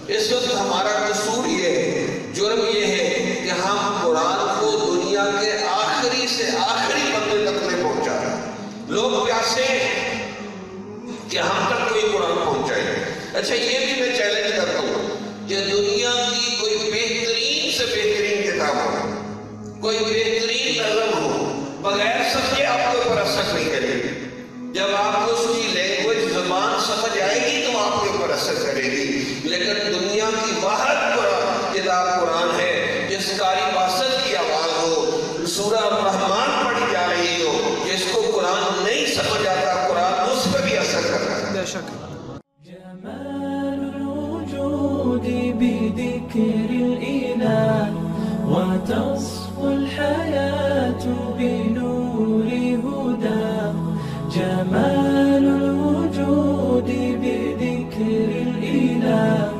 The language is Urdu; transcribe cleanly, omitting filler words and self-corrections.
اس وقت ہمارا قصور یہ ہے، جرم یہ ہے کہ ہم قرآن کو دنیا کے آخری سے آخری بندے تک نہیں پہنچا رہے۔ لوگ پیاسے ہیں کہ ہم تک کوئی قرآن پہنچائے۔ اچھا یہ بھی میں چیلنج کرتا ہوں کہ دنیا کی کوئی بہترین سے بہترین کتاب ہو، کوئی بہترین نظم ہو، بغیر سمجھے آپ کے اوپر اثر نہیں کرے گی۔ جب آپ کو اس کی لینگویج زبان سمجھ آئے گی تو آپ کے اوپر اثر کرے گی۔ لیکن دنیا کی واحد کتاب قرآن ہے جس قاری باسط کی آواز ہو، سورہ الرحمن پڑھی جا رہی ہو، جس کو قرآن نہیں سمجھ آتا قرآن اس پہ بھی اثر کر رہا ہے۔ بے شک جمال الوجود بذكر الإله وتصفو الحياة بنور هداه جمال الوجود بذكر الإله